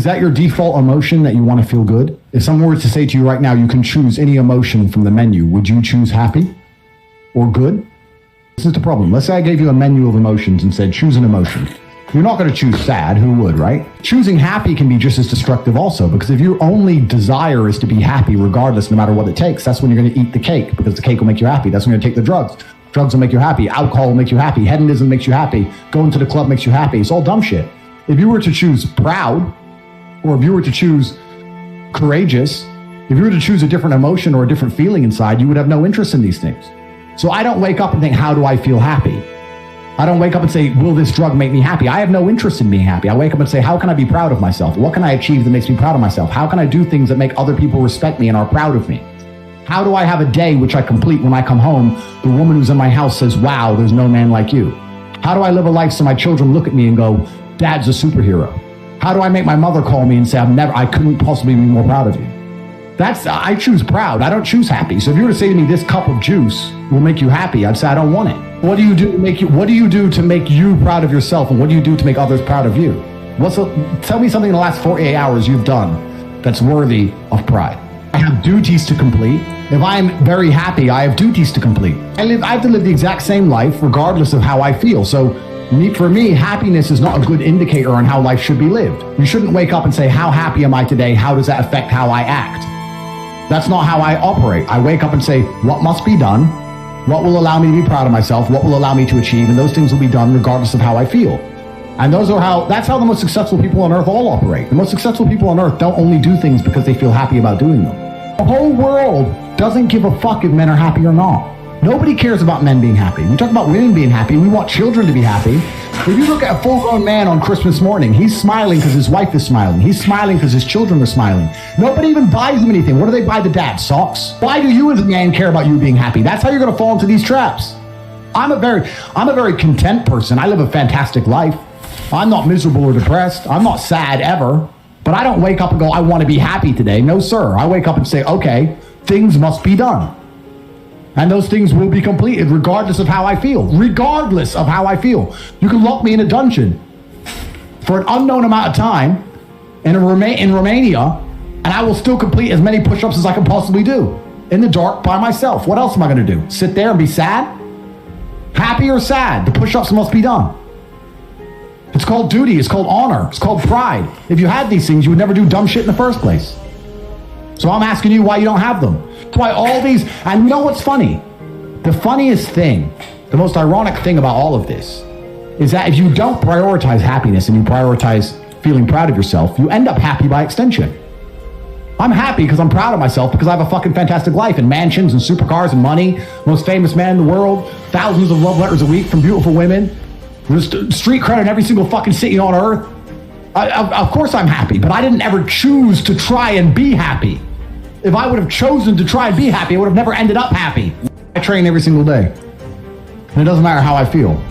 Is that your default emotion, that you want to feel good? If someone were to say to you right now, you can choose any emotion from the menu, would you choose happy or good? This is the problem. Let's say I gave you a menu of emotions and said, choose an emotion. You're not going to choose sad. Who would, right? Choosing happy can be just as destructive also, because if your only desire is to be happy regardless, no matter what it takes, that's when you're going to eat the cake, because the cake will make you happy. That's when you're going to take the drugs. Drugs will make you happy. Alcohol will make you happy. Hedonism makes you happy. Going to the club makes you happy. It's all dumb shit. If you were to choose proud, or if you were to choose courageous, if you were to choose a different emotion or a different feeling inside, you would have no interest in these things. So I don't wake up and think, how do I feel happy? I don't wake up and say, will this drug make me happy? I have no interest in being happy. I wake up and say, how can I be proud of myself? What can I achieve that makes me proud of myself? How can I do things that make other people respect me and are proud of me? How do I have a day which I complete when I come home? The woman who's in my house says, wow, there's no man like you. How do I live a life so my children look at me and go, Dad's a superhero? How do I make my mother call me and say, I couldn't possibly be more proud of you? I choose proud. I don't choose happy. So if you were to say to me, this cup of juice will make you happy, I'd say, I don't want it. What do you do to make you proud of yourself? And what do you do to make others proud of you? Tell me something in the last 48 hours you've done that's worthy of pride. I have duties to complete. If I'm very happy, I have duties to complete. I have to live the exact same life regardless of how I feel. So for me, happiness is not a good indicator on how life should be lived. You shouldn't wake up and say, how happy am I today? How does that affect how I act? That's not how I operate. I wake up and say, what must be done? What will allow me to be proud of myself? What will allow me to achieve? And those things will be done regardless of how I feel. And that's how the most successful people on earth all operate. The most successful people on earth don't only do things because they feel happy about doing them. The whole world doesn't give a fuck if men are happy or not. Nobody cares about men being happy. We talk about women being happy. We want children to be happy. If you look at a full-grown man on Christmas morning, he's smiling because his wife is smiling. He's smiling because his children are smiling. Nobody even buys him anything. What do they buy the dad? Socks? Why do you as a man care about you being happy? That's how you're going to fall into these traps. I'm a very content person. I live a fantastic life. I'm not miserable or depressed. I'm not sad ever. But I don't wake up and go, I want to be happy today. No, sir. I wake up and say, okay, things must be done. And those things will be completed regardless of how I feel. Regardless of how I feel. You can lock me in a dungeon for an unknown amount of time in Romania, and I will still complete as many push-ups as I can possibly do. In the dark by myself. What else am I going to do? Sit there and be sad? Happy or sad? The push-ups must be done. It's called duty. It's called honor. It's called pride. If you had these things, you would never do dumb shit in the first place. So I'm asking you why you don't have them. That's why all these, and you know what's funny? The funniest thing, the most ironic thing about all of this is that if you don't prioritize happiness and you prioritize feeling proud of yourself, you end up happy by extension. I'm happy because I'm proud of myself because I have a fucking fantastic life and mansions and supercars and money, most famous man in the world, thousands of love letters a week from beautiful women, street credit in every single fucking city on earth. Of course I'm happy, but I didn't ever choose to try and be happy. If I would have chosen to try and be happy, I would have never ended up happy. I train every single day, and it doesn't matter how I feel.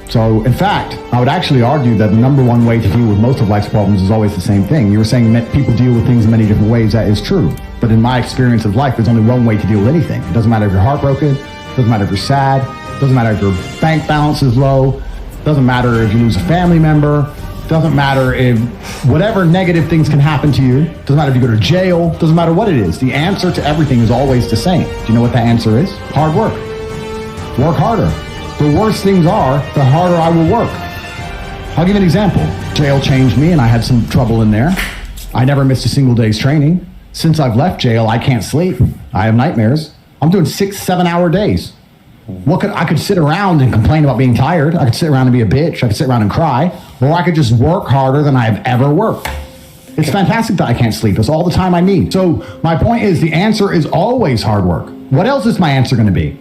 So, in fact, I would actually argue that the number one way to deal with most of life's problems is always the same thing. You were saying that people deal with things in many different ways. That is true. But in my experience of life, there's only one way to deal with anything. It doesn't matter if you're heartbroken. It doesn't matter if you're sad. It doesn't matter if your bank balance is low. It doesn't matter if you lose a family member. Doesn't matter if whatever negative things can happen to you. Doesn't matter if you go to jail. Doesn't matter what it is. The answer to everything is always the same. Do you know what that answer is? Hard work. Work harder. The worse things are, the harder I will work. I'll give you an example. Jail changed me and I had some trouble in there. I never missed a single day's training. Since I've left jail, I can't sleep. I have nightmares. I'm doing 6-7 hour days. I could sit around and complain about being tired. I could sit around and be a bitch. I could sit around and cry. Or I could just work harder than I have ever worked. It's fantastic that I can't sleep. It's all the time I need. So my point is the answer is always hard work. What else is my answer going to be?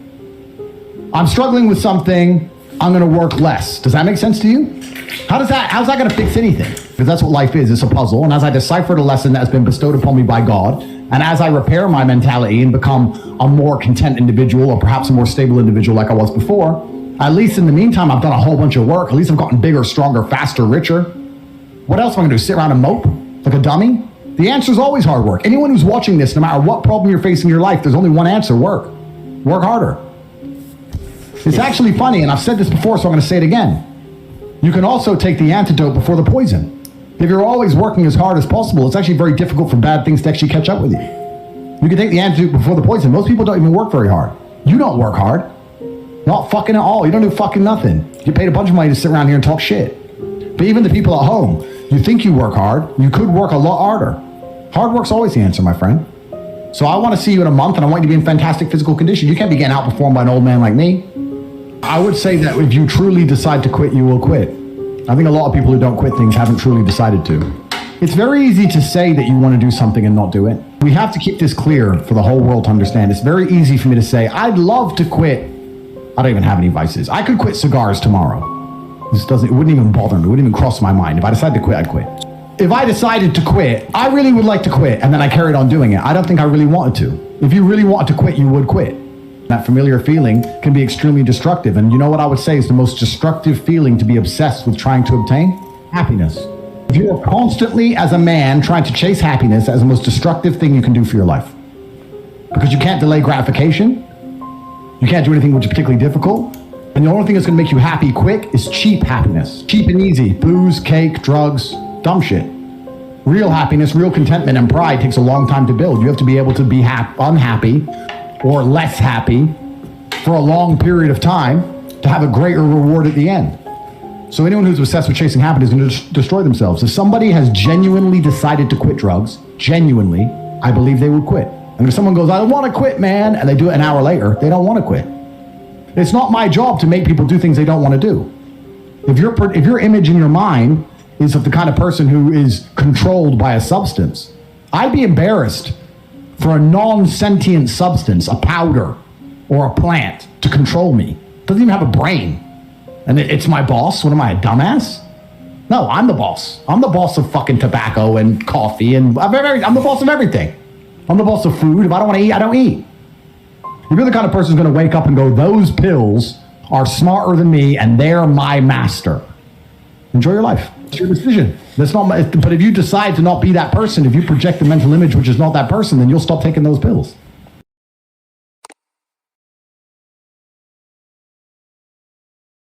I'm struggling with something. I'm going to work less. Does that make sense to you? How's that going to fix anything? Because that's what life is. It's a puzzle. And as I decipher the lesson that has been bestowed upon me by God, and as I repair my mentality and become a more content individual or perhaps a more stable individual like I was before, at least in the meantime, I've done a whole bunch of work. At least I've gotten bigger, stronger, faster, richer. What else am I going to do? Sit around and mope like a dummy? The answer is always hard work. Anyone who's watching this, no matter what problem you're facing in your life, there's only one answer: work. Work harder. It's actually funny, and I've said this before, so I'm going to say it again. You can also take the antidote before the poison. If you're always working as hard as possible, it's actually very difficult for bad things to actually catch up with you. You can take the antidote before the poison. Most people don't even work very hard. You don't work hard. Not fucking at all. You don't do fucking nothing. You get paid a bunch of money to sit around here and talk shit. But even the people at home, you think you work hard, you could work a lot harder. Hard work's always the answer, my friend. So I want to see you in a month, and I want you to be in fantastic physical condition. You can't be getting outperformed by an old man like me. I would say that if you truly decide to quit, you will quit. I think a lot of people who don't quit things haven't truly decided to. It's very easy to say that you want to do something and not do it. We have to keep this clear for the whole world to understand. It's very easy for me to say, I'd love to quit. I don't even have any vices. I could quit cigars tomorrow. It wouldn't even bother me. It wouldn't even cross my mind. If I decided to quit, I'd quit. If I decided to quit, I really would like to quit, and then I carried on doing it. I don't think I really wanted to. If you really wanted to quit, you would quit. That familiar feeling can be extremely destructive. And you know what I would say is the most destructive feeling to be obsessed with trying to obtain? Happiness. If you are constantly, as a man, trying to chase happiness, that is the most destructive thing you can do for your life. Because you can't delay gratification. You can't do anything which is particularly difficult. And the only thing that's going to make you happy quick is cheap happiness. Cheap and easy. Booze, cake, drugs, dumb shit. Real happiness, real contentment, and pride takes a long time to build. You have to be able to be unhappy or less happy for a long period of time to have a greater reward at the end. So anyone who's obsessed with chasing happiness is going to destroy themselves. If somebody has genuinely decided to quit drugs, genuinely, I believe they would quit. And if someone goes, I don't want to quit, man, and they do it an hour later, they don't want to quit. It's not my job to make people do things they don't want to do. If your image in your mind is of the kind of person who is controlled by a substance, I'd be embarrassed for a non-sentient substance, a powder or a plant, to control me. It doesn't even have a brain. And it's my boss. What am I, a dumbass? No, I'm the boss. I'm the boss of fucking tobacco and coffee, and I'm the boss of everything. I'm the boss of food. If I don't want to eat, I don't eat. If you're the kind of person who's going to wake up and go, those pills are smarter than me and they're my master, enjoy your life. It's your decision. But if you decide to not be that person, if you project the mental image which is not that person, then you'll stop taking those pills.